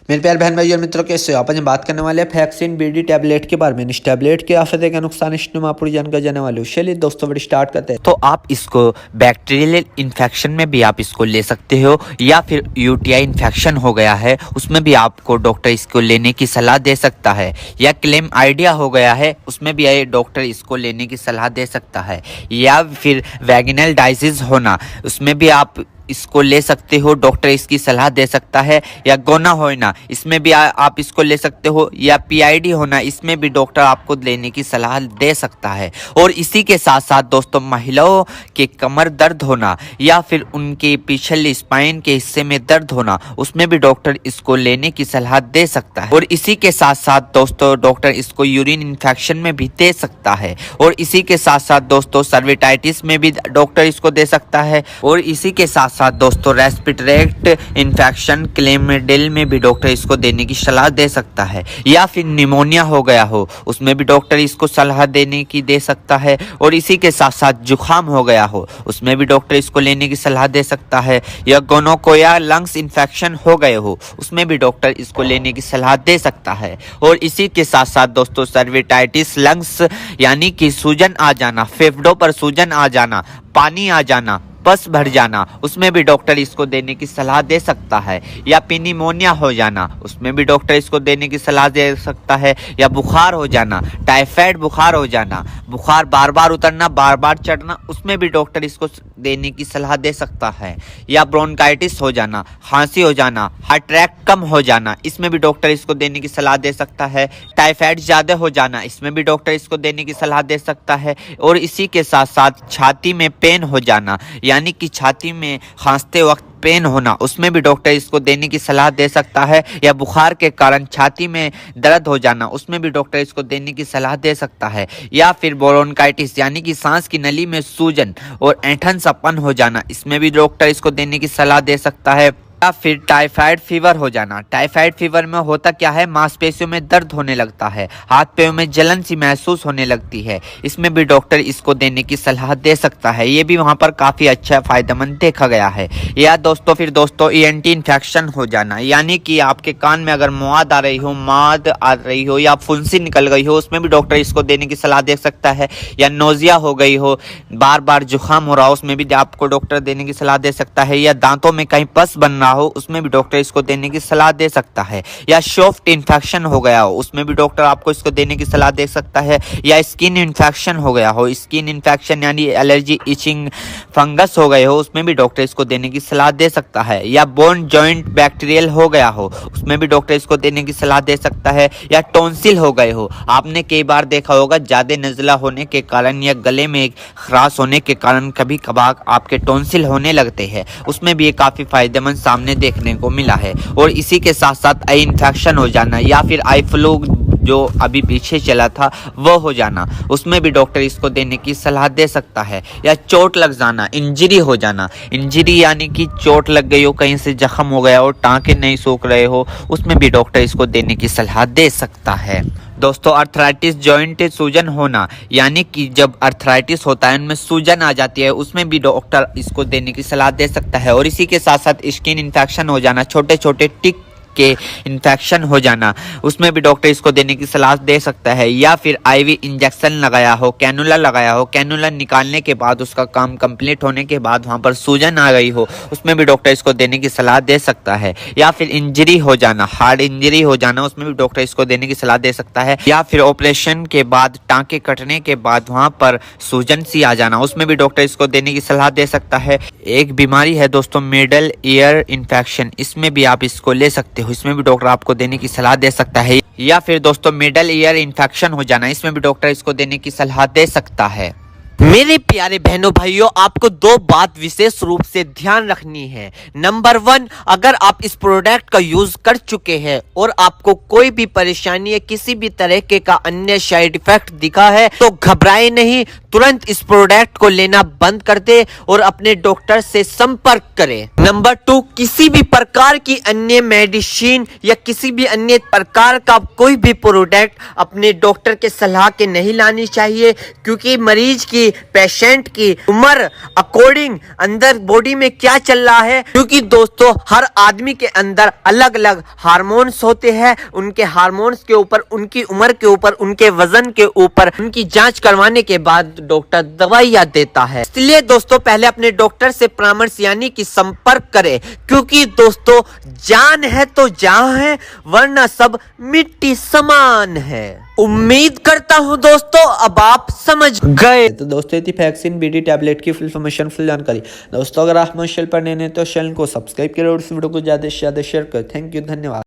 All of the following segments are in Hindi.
मेरे प्यारे बहन भाई और मित्रों, कैसे हो आप? आज हम बात करने वाले हैं फैक्सिन बीडी टैबलेट के बारे में। इस टैबलेट के असर का नुकसान पूरी जानकारी जाने वाली हूँ। चलिए दोस्तों वीडियो स्टार्ट करते हैं। तो आप इसको बैक्टीरियल इन्फेक्शन में भी आप इसको ले सकते हो, या फिर यूटीआई इन्फेक्शन हो गया है उसमें भी आपको डॉक्टर इसको लेने की सलाह दे सकता है, या क्लेम आइडिया हो गया है उसमें भी डॉक्टर इसको लेने की सलाह दे सकता है, या फिर वैगिनल डाइसिस होना उसमें भी आप इसको ले सकते हो, डॉक्टर इसकी सलाह दे सकता है, या गोना होना इसमें भी आप इसको ले सकते हो, या पीआईडी होना इसमें भी डॉक्टर आपको लेने की सलाह दे सकता है। और इसी के साथ साथ दोस्तों महिलाओं के कमर दर्द होना या फिर उनके पिछले स्पाइन के हिस्से में दर्द होना उसमें भी डॉक्टर इसको लेने की सलाह दे सकता है। और इसी के साथ साथ दोस्तों डॉक्टर इसको यूरिन इन्फेक्शन में भी दे सकता है। और इसी के साथ साथ दोस्तों सर्विटाइटिस में भी डॉक्टर इसको दे सकता है। और इसी के साथ साथ दोस्तों रेस्पिरेटरी इन्फेक्शन क्लेमिडिल में भी डॉक्टर इसको देने की सलाह दे सकता है, या फिर निमोनिया हो गया हो उसमें भी डॉक्टर इसको सलाह देने की दे सकता है। और इसी के साथ साथ जुखाम हो गया हो उसमें भी डॉक्टर इसको लेने की सलाह दे सकता है, या गोनोकोया लंग्स इन्फेक्शन हो गए हो उसमें भी डॉक्टर इसको लेने की सलाह दे सकता है। और इसी के साथ साथ दोस्तों सर्विटाइटिस लंग्स यानी कि सूजन आ जाना, फेफड़ों पर सूजन आ जाना, पानी आ जाना, पस भर जाना उसमें भी डॉक्टर इसको देने की सलाह दे सकता है, या निमोनिया हो जाना उसमें भी डॉक्टर इसको देने की सलाह दे सकता है, या बुखार हो जाना, टाइफाइड बुखार हो जाना, बुखार बार बार उतरना बार बार चढ़ना उसमें भी डॉक्टर इसको देने की सलाह दे सकता है, या ब्रोंकाइटिस हो जाना, खांसी हो जाना, हार्ट अटैक कम हो जाना इसमें भी डॉक्टर इसको देने की सलाह दे सकता है, टाइफाइड ज़्यादा हो जाना इसमें भी डॉक्टर इसको देने की सलाह दे सकता है। और इसी के साथ साथ छाती में पेन हो जाना यानी कि छाती में खांसते वक्त पेन होना उसमें भी डॉक्टर इसको देने की सलाह दे सकता है, या बुखार के कारण छाती में दर्द हो जाना उसमें भी डॉक्टर इसको देने की सलाह दे सकता है, या फिर ब्रोंकाइटिस यानी कि सांस की नली में सूजन और ऐंठन सपन हो जाना इसमें भी डॉक्टर इसको देने की सलाह दे सकता है, या फिर टाइफाइड फीवर हो जाना। टाइफाइड फीवर में होता क्या है, मांसपेशियों में दर्द होने लगता है, हाथ पैरों में जलन सी महसूस होने लगती है, इसमें भी डॉक्टर इसको देने की सलाह दे सकता है। ये भी वहाँ पर काफ़ी अच्छा फायदेमंद देखा गया है। या दोस्तों फिर दोस्तों ईएनटी इन्फेक्शन हो जाना यानी कि आपके कान में अगर मौद आ रही हो, माद आ रही हो, या फुंसी निकल गई हो उसमें भी डॉक्टर इसको देने की सलाह दे सकता है, या नोजिया हो गई हो, बार बार जुकाम हो रहा हो उसमें भी आपको डॉक्टर देने की सलाह दे सकता है, या दांतों में कहीं पस बन रहा हो उसमें भी डॉक्टर इसको देने की सलाह दे सकता है, या सॉफ्ट इन्फेक्शन हो गया हो उसमें भी डॉक्टर आपको इसको देने की सलाह दे सकता है, या स्किन इन्फेक्शन हो गया हो, स्किन इन्फेक्शन यानी एलर्जी इचिंग फंगस हो गए हो उसमें भी डॉक्टर इसको देने की सलाह दे सकता है, या बोन जॉइंट बैक्टीरियल हो गया हो उसमें भी डॉक्टर इसको देने की सलाह दे सकता है, या टॉन्सिल हो गए हो। आपने कई बार देखा होगा ज़्यादा नज़ला होने के कारण या गले में खराश होने के कारण कभी कभार आपके टॉन्सिल होने लगते हैं उसमें भी ये काफ़ी फायदेमंद सामने देखने को मिला है। और इसी के साथ साथ आई इन्फेक्शन हो जाना या फिर आई फ्लू जो अभी पीछे चला था वो हो जाना उसमें भी डॉक्टर इसको देने की सलाह दे सकता है, या चोट लग जाना, इंजरी हो जाना, इंजरी यानी कि चोट लग गई हो, कहीं से जख्म हो गया हो, टांके नहीं सूख रहे हो उसमें भी डॉक्टर इसको देने की सलाह दे सकता है। दोस्तों अर्थराइटिस जॉइंट सूजन होना यानी कि जब अर्थराइटिस होता है उनमें सूजन आ जाती है उसमें भी डॉक्टर इसको देने की सलाह दे सकता है। और इसी के साथ साथ स्किन इन्फेक्शन हो जाना, छोटे छोटे टिक के इन्फेक्शन हो जाना उसमें भी डॉक्टर इसको देने की सलाह दे सकता है, या फिर आईवी इंजेक्शन लगाया हो, कैनुला लगाया हो, कैनुला निकालने के बाद उसका काम कंप्लीट होने के बाद वहां पर सूजन आ गई हो उसमें भी डॉक्टर इसको देने की सलाह दे सकता है, या फिर इंजरी हो जाना, हार्ड इंजरी हो जाना उसमें भी डॉक्टर इसको देने की सलाह दे सकता है, या फिर ऑपरेशन के बाद टांके कटने के बाद वहां पर सूजन सी आ जाना उसमें भी डॉक्टर इसको देने की सलाह दे सकता है। एक बीमारी है दोस्तों मिडल ईयर इन्फेक्शन, इसमें भी आप इसको ले सकते हो, इसमें भी डॉक्टर आपको देने की सलाह दे सकता है। या फिर दोस्तों मिडल ईयर इन्फेक्शन हो जाना इसमें भी डॉक्टर इसको देने की सलाह दे सकता है। मेरे प्यारे बहनों भाइयों, आपको दो बात विशेष रूप से ध्यान रखनी है। नंबर 1, अगर आप इस प्रोडक्ट का यूज कर चुके हैं और आपको कोई भी परेशानी या किसी भी तरह के का अन्य साइड इफेक्ट दिखा है तो घबराए नहीं, तुरंत इस प्रोडक्ट को लेना बंद कर दे और अपने डॉक्टर से संपर्क करें। नंबर 2, किसी भी प्रकार की अन्य मेडिसिन या किसी भी अन्य प्रकार का कोई भी प्रोडक्ट अपने डॉक्टर के सलाह के नहीं लानी चाहिए, क्योंकि मरीज की, पेशेंट की उम्र अकॉर्डिंग अंदर बॉडी में क्या चल रहा है, क्योंकि दोस्तों हर आदमी के अंदर अलग अलग हार्मोन्स होते हैं। उनके हार्मोन्स के ऊपर, उनकी उम्र के ऊपर, उनके वजन के ऊपर, उनकी जांच करवाने के बाद डॉक्टर दवाइयां देता है। इसलिए दोस्तों पहले अपने डॉक्टर से परामर्श यानी कि संपर्क करें, क्योंकि दोस्तों जान है तो जहां है, वरना सब मिट्टी समान है। उम्मीद करता हूं दोस्तों अब आप समझ गए। तो दोस्तों ये थी फैक्सिन बीडी टैबलेट की फुल इन्फॉर्मेशन, फुल जानकारी। दोस्तों अगर आप हमारे चैनल पर नए हैं तो चैनल को सब्सक्राइब करें और इस वीडियो को ज्यादा से ज्यादा शेयर करें। थैंक यू, धन्यवाद।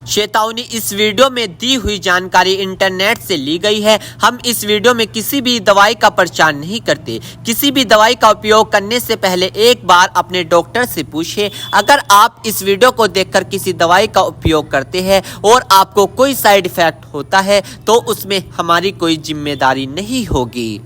चेतावनी, इस वीडियो में दी हुई जानकारी इंटरनेट से ली गई है। हम इस वीडियो में किसी भी दवाई का प्रचार नहीं करते। किसी भी दवाई का उपयोग करने से पहले एक बार अपने डॉक्टर से पूछें। अगर आप इस वीडियो को देखकर किसी दवाई का उपयोग करते हैं और आपको कोई साइड इफेक्ट होता है तो उसमें हमारी कोई जिम्मेदारी नहीं होगी।